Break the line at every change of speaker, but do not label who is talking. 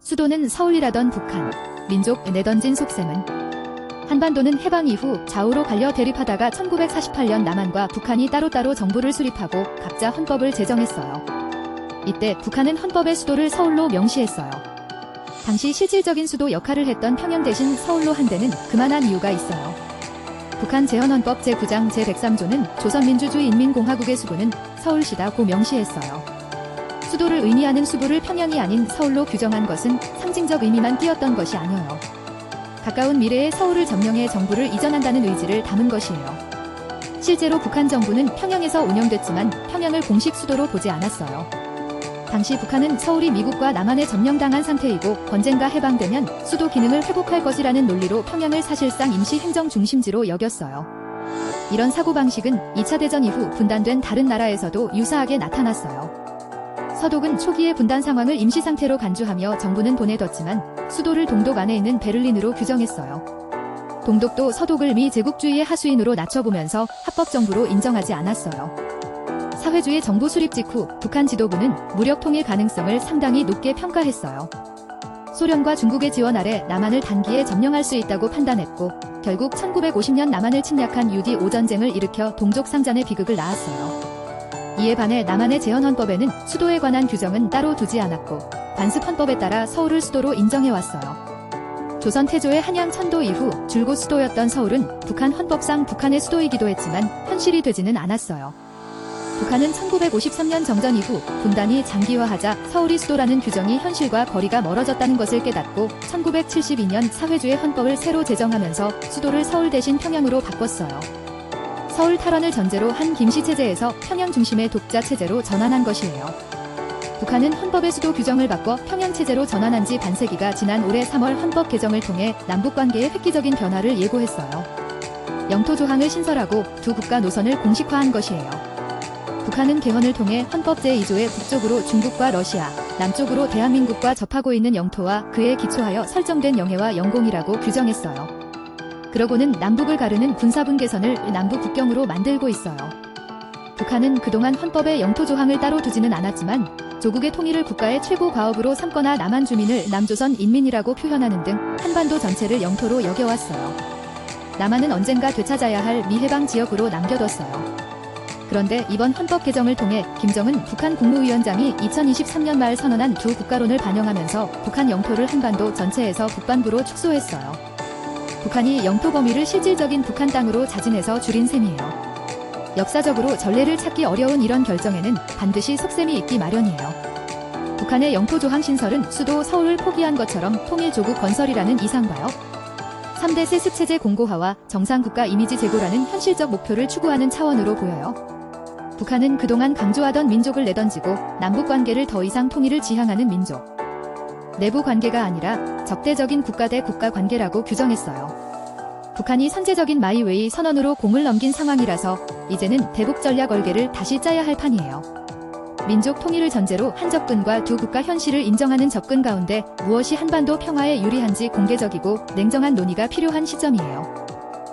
수도는 서울이라던 북한, 민족 내던진 속셈은 한반도는 해방 이후 좌우로 갈려 대립하다가 1948년 남한과 북한이 따로따로 정부를 수립하고 각자 헌법을 제정했어요. 이때 북한은 헌법의 수도를 서울로 명시했어요. 당시 실질적인 수도 역할을 했던 평양 대신 서울로 한 데는 그만한 이유가 있어요. 북한 제헌헌법 제9장 제103조는 조선민주주의인민공화국의 수도는 서울시다고 명시했어요. 수도를 의미하는 수부를 평양이 아닌 서울로 규정한 것은 상징적 의미만 띄었던 것이 아니어요. 가까운 미래에 서울을 점령해 정부를 이전한다는 의지를 담은 것이에요. 실제로 북한 정부는 평양에서 운영됐지만 평양을 공식 수도로 보지 않았어요. 당시 북한은 서울이 미국과 남한에 점령당한 상태이고 언젠가 해방되면 수도 기능을 회복할 것이라는 논리로 평양을 사실상 임시 행정 중심지로 여겼어요. 이런 사고방식은 2차 대전 이후 분단된 다른 나라에서도 유사하게 나타났어요. 서독은 초기의 분단 상황을 임시 상태로 간주하며 정부는 보내뒀지만 수도를 동독 안에 있는 베를린으로 규정했어요. 동독도 서독을 미 제국주의의 하수인으로 낮춰보면서 합법정부로 인정하지 않았어요. 사회주의 정부 수립 직후 북한 지도부는 무력 통일 가능성을 상당히 높게 평가했어요. 소련과 중국의 지원 아래 남한을 단기에 점령할 수 있다고 판단했고 결국 1950년 남한을 침략한 UD5 전쟁을 일으켜 동족 상잔의 비극을 낳았어요. 이에 반해 남한의 제헌헌법에는 수도에 관한 규정은 따로 두지 않았고 관습헌법에 따라 서울을 수도로 인정해왔어요. 조선 태조의 한양 천도 이후 줄곧 수도였던 서울은 북한 헌법상 북한의 수도이기도 했지만 현실이 되지는 않았어요. 북한은 1953년 정전 이후 분단이 장기화하자 서울이 수도라는 규정이 현실과 거리가 멀어졌다는 것을 깨닫고 1972년 사회주의 헌법을 새로 제정하면서 수도를 서울 대신 평양으로 바꿨어요. 서울 탈환을 전제로 한 김씨 체제에서 평양 중심의 독자 체제로 전환한 것이에요. 북한은 헌법의 수도 규정을 바꿔 평양 체제로 전환한 지 반세기가 지난 올해 3월 헌법 개정을 통해 남북관계의 획기적인 변화를 예고했어요. 영토 조항을 신설하고 두 국가 노선을 공식화한 것이에요. 북한은 개헌을 통해 헌법 제2조의 북쪽으로 중국과 러시아, 남쪽으로 대한민국과 접하고 있는 영토와 그에 기초하여 설정된 영해와 영공이라고 규정했어요. 그러고는 남북을 가르는 군사분계선을 남북 국경으로 만들고 있어요. 북한은 그동안 헌법에 영토 조항을 따로 두지는 않았지만 조국의 통일을 국가의 최고 과업으로 삼거나 남한 주민을 남조선 인민이라고 표현하는 등 한반도 전체를 영토로 여겨왔어요. 남한은 언젠가 되찾아야 할 미해방 지역으로 남겨뒀어요. 그런데 이번 헌법 개정을 통해 김정은 북한 국무위원장이 2023년 말 선언한 두 국가론을 반영하면서 북한 영토를 한반도 전체에서 북반구로 축소했어요. 북한이 영토 범위를 실질적인 북한 땅으로 자진해서 줄인 셈이에요. 역사적으로 전례를 찾기 어려운 이런 결정에는 반드시 속셈이 있기 마련이에요. 북한의 영토 조항 신설은 수도 서울을 포기한 것처럼 통일조국 건설이라는 이상가요? 3대 세습체제 공고화와 정상국가 이미지 제고라는 현실적 목표를 추구하는 차원으로 보여요. 북한은 그동안 강조하던 민족을 내던지고 남북관계를 더 이상 통일을 지향하는 민족. 내부 관계가 아니라 적대적인 국가 대 국가 관계라고 규정했어요. 북한이 선제적인 마이웨이 선언으로 공을 넘긴 상황이라서 이제는 대북 전략 얼개를 다시 짜야 할 판이에요. 민족 통일을 전제로 한 접근과 두 국가 현실을 인정하는 접근 가운데 무엇이 한반도 평화에 유리한지 공개적이고 냉정한 논의가 필요한 시점이에요.